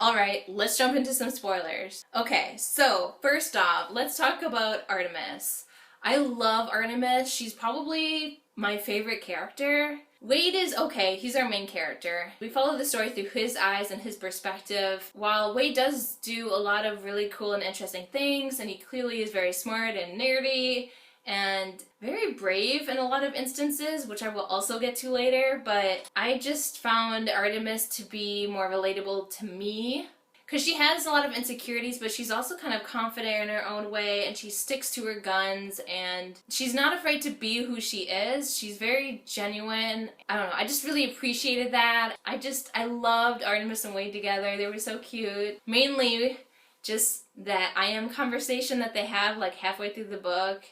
Alright, let's jump into some spoilers. Okay, so first off, let's talk about Artemis. I love Artemis. She's probably my favorite character. Wade is okay, he's our main character. We follow the story through his eyes and his perspective. While Wade does do a lot of really cool and interesting things, and he clearly is very smart and nerdy, and very brave in a lot of instances, which I will also get to later, but I just found Artemis to be more relatable to me. Because she has a lot of insecurities, but she's also kind of confident in her own way, and she sticks to her guns, and she's not afraid to be who she is. She's very genuine. I don't know, I just really appreciated that. I loved Artemis and Wade together. They were so cute. Mainly just that I am conversation that they have like halfway through the book.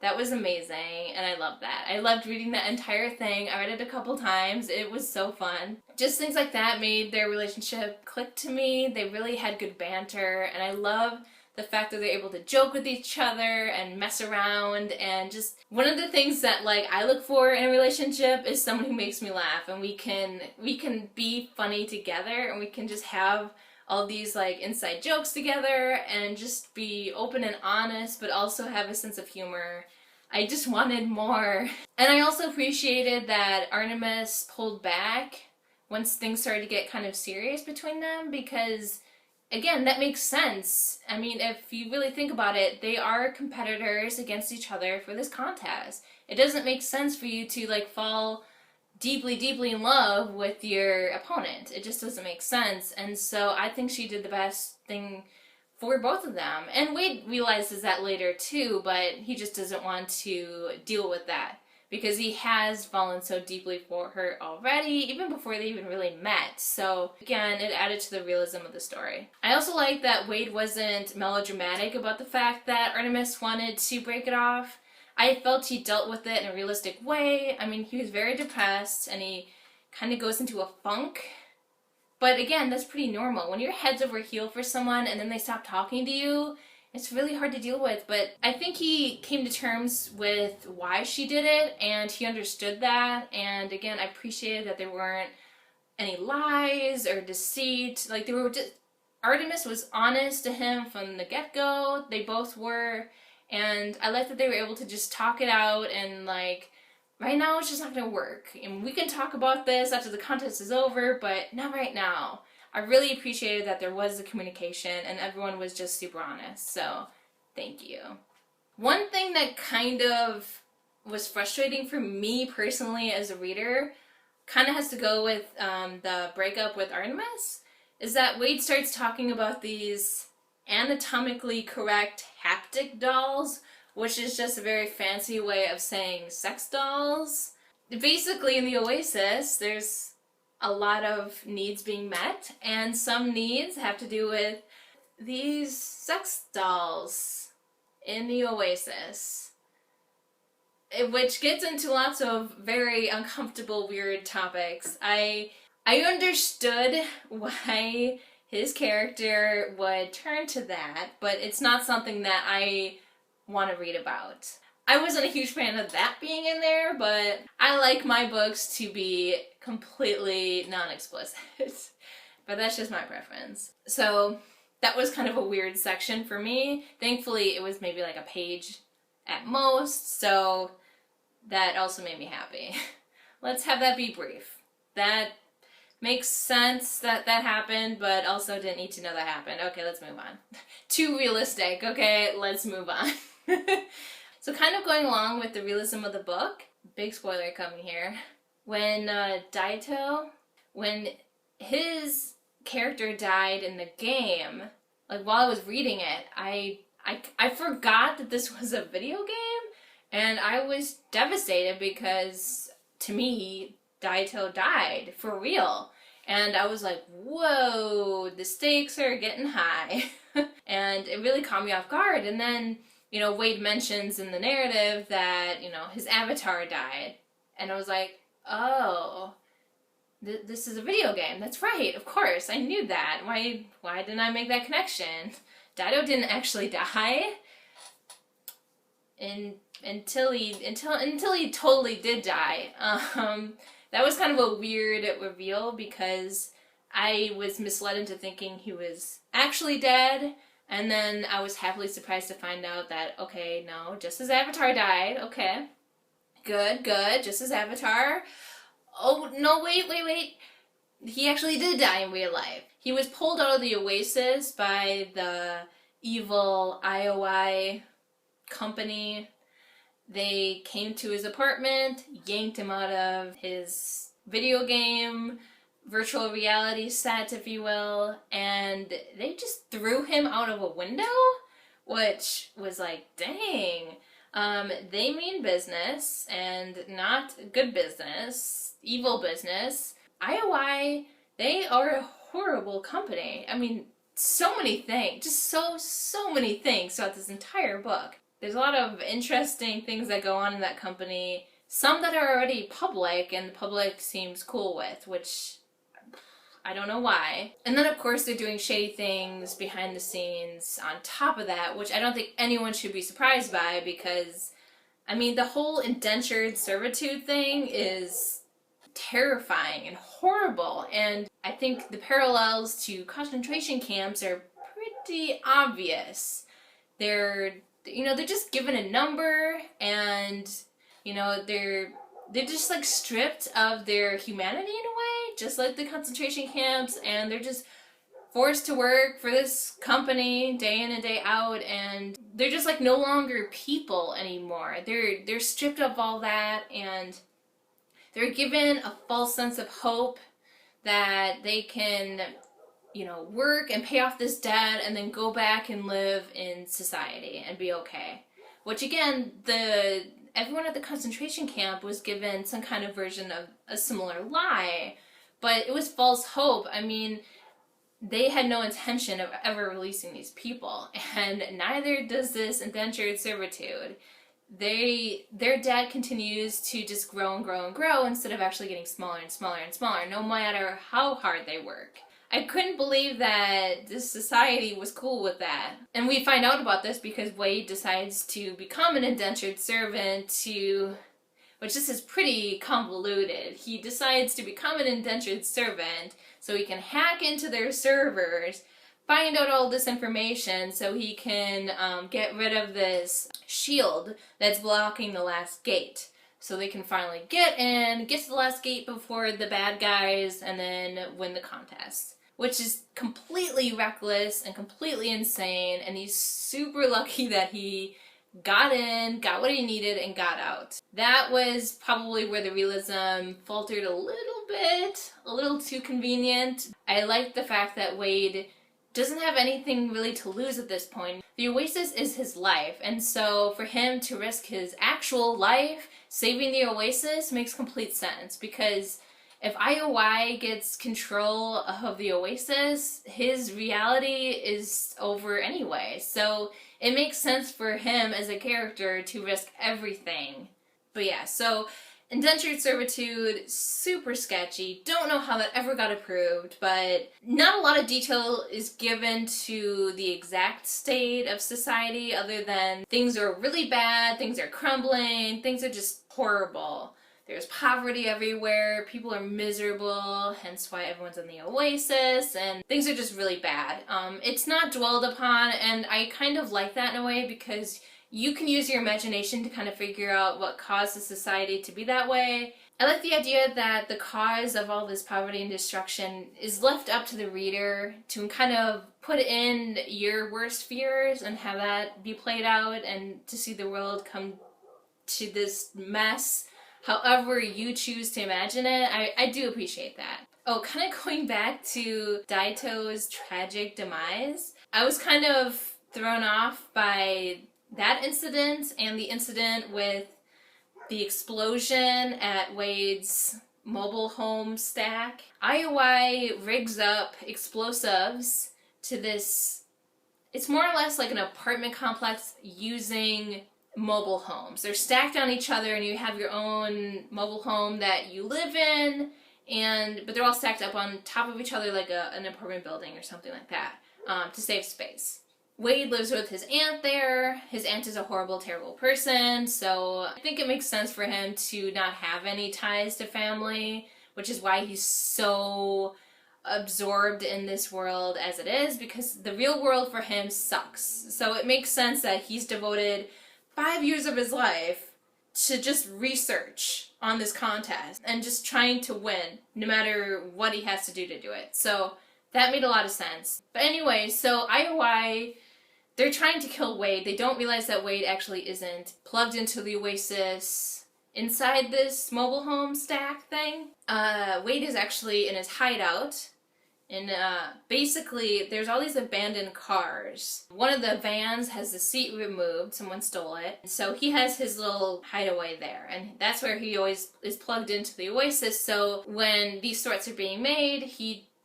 That was amazing, and I loved that. I loved reading that entire thing. I read it a couple times. It was so fun. Just things like that made their relationship click to me. They really had good banter, and I love the fact that they're able to joke with each other and mess around, and just one of the things that like I look for in a relationship is someone who makes me laugh, and we can be funny together, and we can just have all these like inside jokes together and just be open and honest, but also have a sense of humor. I just wanted more. And I also appreciated that Artemis pulled back once things started to get kind of serious between them, because again, that makes sense. I mean, if you really think about it, they are competitors against each other for this contest. It doesn't make sense for you to like fall deeply in love with your opponent. It just doesn't make sense. And so I think she did the best thing for both of them. And Wade realizes that later too, but he just doesn't want to deal with that because he has fallen so deeply for her already, even before they even really met. So again, it added to the realism of the story. I also like that Wade wasn't melodramatic about the fact that Artemis wanted to break it off. I felt he dealt with it in a realistic way. I mean, he was very depressed, and he kind of goes into a funk. But again, that's pretty normal. When you're heads over heel for someone and then they stop talking to you, it's really hard to deal with. But I think he came to terms with why she did it, and he understood that. And again, I appreciated that there weren't any lies or deceit. Like, they were just... Artemis was honest to him from the get-go. They both were. And I like that they were able to just talk it out and like, right now it's just not going to work. And we can talk about this after the contest is over, but not right now. I really appreciated that there was the communication and everyone was just super honest. So, thank you. One thing that kind of was frustrating for me personally as a reader kind of has to go with the breakup with Artemis, is that Wade starts talking about these anatomically correct haptic dolls, which is just a very fancy way of saying sex dolls. Basically, in the Oasis, there's a lot of needs being met, and some needs have to do with these sex dolls in the Oasis, which gets into lots of very uncomfortable, weird topics. I understood why his character would turn to that, but it's not something that I want to read about. I wasn't a huge fan of that being in there, but I like my books to be completely non-explicit. But that's just my preference. So that was kind of a weird section for me. Thankfully, it was maybe like a page at most, so that also made me happy. Let's have that be brief. That makes sense that that happened, but also didn't need to know that happened. Okay, let's move on. Too realistic. Okay, let's move on. So kind of going along with the realism of the book, big spoiler coming here, when Daito, when his character died in the game, like while I was reading it, I forgot that this was a video game, and I was devastated because, to me, Daito died for real. And I was like, whoa, the stakes are getting high. And it really caught me off guard. And then, you know, Wade mentions in the narrative that, you know, his avatar died. And I was like, oh, this is a video game. That's right, of course, I knew that. Why didn't I make that connection? Daito didn't actually die. Until he totally did die. That was kind of a weird reveal because I was misled into thinking he was actually dead, and then I was happily surprised to find out that, okay, no, just his avatar died. Okay, good, good, just his avatar. Oh, no, wait. He actually did die in real life. He was pulled out of the Oasis by the evil IOI company. They came to his apartment, yanked him out of his video game, virtual reality set, if you will, and they just threw him out of a window, which was like, dang. They mean business, and not good business, evil business. IOI, they are a horrible company. I mean, so many things, just so many things throughout this entire book. There's a lot of interesting things that go on in that company, some that are already public and the public seems cool with, which I don't know why. And then of course they're doing shady things behind the scenes on top of that, which I don't think anyone should be surprised by, because I mean the whole indentured servitude thing is terrifying and horrible, and I think the parallels to concentration camps are pretty obvious. They're just given a number, and they're just like stripped of their humanity in a way, just like the concentration camps, and they're just forced to work for this company day in and day out, and they're just like no longer people anymore. They're stripped of all that, and they're given a false sense of hope that they can work and pay off this debt and then go back and live in society and be okay. Which again, everyone at the concentration camp was given some kind of version of a similar lie, but it was false hope. I mean, they had no intention of ever releasing these people, and neither does this indentured servitude. Their debt continues to just grow and grow and grow instead of actually getting smaller and smaller and smaller, no matter how hard they work. I couldn't believe that this society was cool with that. And we find out about this because Wade decides to become an indentured servant which this is pretty convoluted. He decides to become an indentured servant so he can hack into their servers, find out all this information so he can get rid of this shield that's blocking the last gate. So they can finally get to the last gate before the bad guys, and then win the contest. Which is completely reckless and completely insane, and he's super lucky that he got in, got what he needed, and got out. That was probably where the realism faltered a little bit, a little too convenient. I like the fact that Wade doesn't have anything really to lose at this point. The Oasis is his life, and so for him to risk his actual life saving the Oasis makes complete sense, because if IOI gets control of the Oasis, his reality is over anyway. So it makes sense for him as a character to risk everything. But yeah, so indentured servitude, super sketchy. Don't know how that ever got approved, but not a lot of detail is given to the exact state of society other than things are really bad, things are crumbling, things are just horrible. There's poverty everywhere, people are miserable, hence why everyone's in the Oasis, and things are just really bad. It's not dwelled upon, and I kind of like that in a way, because you can use your imagination to kind of figure out what caused the society to be that way. I like the idea that the cause of all this poverty and destruction is left up to the reader to kind of put in your worst fears and have that be played out, and to see the world come to this mess however you choose to imagine it. I do appreciate that. Oh, kind of going back to Daito's tragic demise, I was kind of thrown off by that incident and the incident with the explosion at Wade's mobile home stack. IOI rigs up explosives to this, it's more or less like an apartment complex using mobile homes. They're stacked on each other, and you have your own mobile home that you live in, but they're all stacked up on top of each other like an apartment building or something like that, to save space. Wade lives with his aunt there. His aunt is a horrible, terrible person, so I think it makes sense for him to not have any ties to family, which is why he's so absorbed in this world as it is, because the real world for him sucks. So it makes sense that he's devoted 5 years of his life to just research on this contest and just trying to win no matter what he has to do it. So that made a lot of sense. But anyway, so IOI, they're trying to kill Wade. They don't realize that Wade actually isn't plugged into the Oasis inside this mobile home stack thing. Wade is actually in his hideout. And basically, there's all these abandoned cars. One of the vans has the seat removed. Someone stole it. So he has his little hideaway there. And that's where he always is plugged into the Oasis. So when these threats are being made,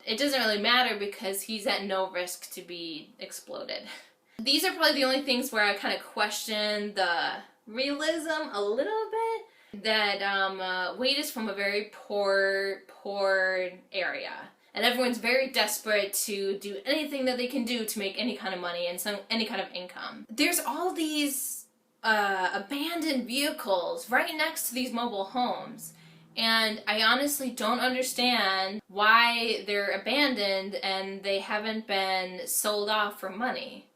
it doesn't really matter because he's at no risk to be exploded. These are probably the only things where I kind of question the realism a little bit. That Wade is from a very poor area. And everyone's very desperate to do anything that they can do to make any kind of money and any kind of income. There's all these abandoned vehicles right next to these mobile homes. And I honestly don't understand why they're abandoned and they haven't been sold off for money.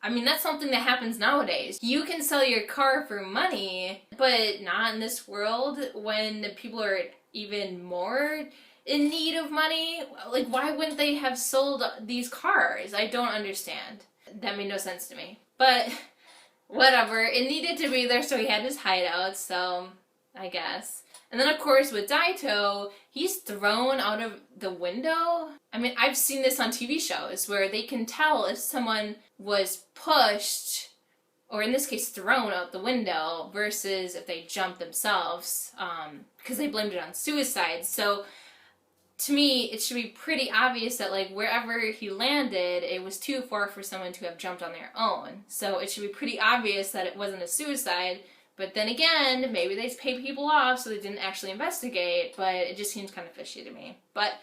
I mean, that's something that happens nowadays. You can sell your car for money, but not in this world when people are even more in need of money. Like, why wouldn't they have sold these cars? I don't understand. That made no sense to me. But whatever, it needed to be there, so he had his hideout, so I guess. And then of course with Daito, he's thrown out of the window. I mean, I've seen this on TV shows where they can tell if someone was pushed, or in this case thrown out the window, versus if they jumped themselves, because they blamed it on suicide. So to me, it should be pretty obvious that, like, wherever he landed, it was too far for someone to have jumped on their own. So it should be pretty obvious that it wasn't a suicide. But then again, maybe they paid people off so they didn't actually investigate, but it just seems kind of fishy to me. But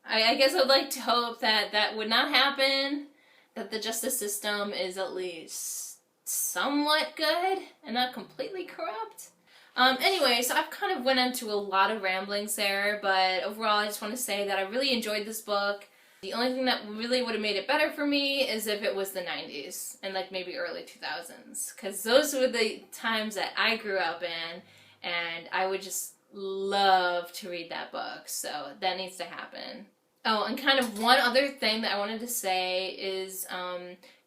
I guess I'd like to hope that that would not happen, that the justice system is at least somewhat good and not completely corrupt. Anyway, so I've kind of went into a lot of ramblings there, but overall I just want to say that I really enjoyed this book. The only thing that really would have made it better for me is if it was the 90s and like maybe early 2000s, because those were the times that I grew up in and I would just love to read that book, so that needs to happen. Oh, and kind of one other thing that I wanted to say is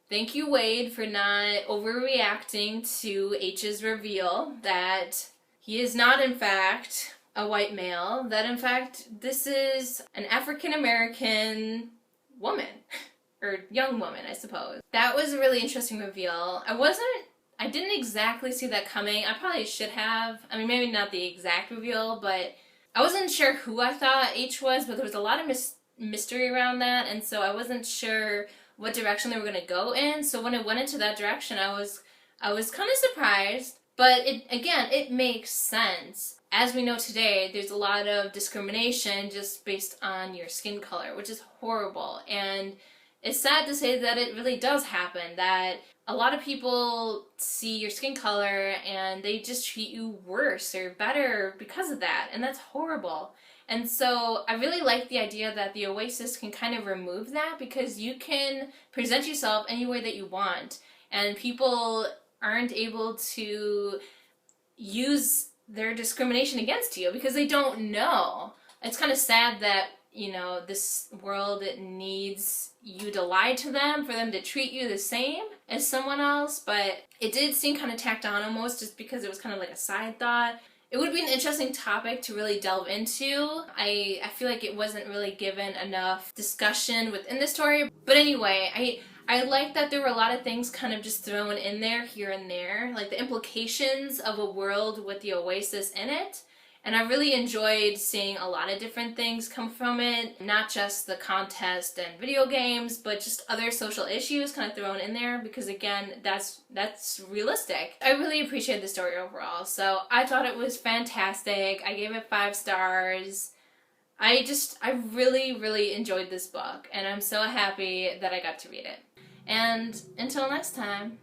thank you, Wade, for not overreacting to H's reveal that he is not in fact a white male, that in fact this is an African-American woman, or young woman, I suppose. That was a really interesting reveal. I didn't exactly see that coming. I probably should have. I mean, maybe not the exact reveal, but I wasn't sure who I thought H was, but there was a lot of mystery around that, and so I wasn't sure what direction they were going to go in. So when it went into that direction, I was kind of surprised, but it makes sense. As we know today, there's a lot of discrimination just based on your skin color, which is horrible. And it's sad to say that it really does happen, that a lot of people see your skin color and they just treat you worse or better because of that, and that's horrible. And so I really like the idea that the Oasis can kind of remove that, because you can present yourself any way that you want, and people aren't able to use their discrimination against you because they don't know. It's kind of sad that, you know, this world needs you to lie to them for them to treat you the same as someone else, but it did seem kind of tacked on almost, just because it was kind of like a side thought. It would be an interesting topic to really delve into. I feel like it wasn't really given enough discussion within the story. But anyway, I like that there were a lot of things kind of just thrown in there here and there, like the implications of a world with the Oasis in it. And I really enjoyed seeing a lot of different things come from it, not just the contest and video games, but just other social issues kind of thrown in there, because again, that's realistic. I really appreciate the story overall, so I thought it was fantastic. I gave it 5 stars. I really, really enjoyed this book, and I'm so happy that I got to read it. And until next time.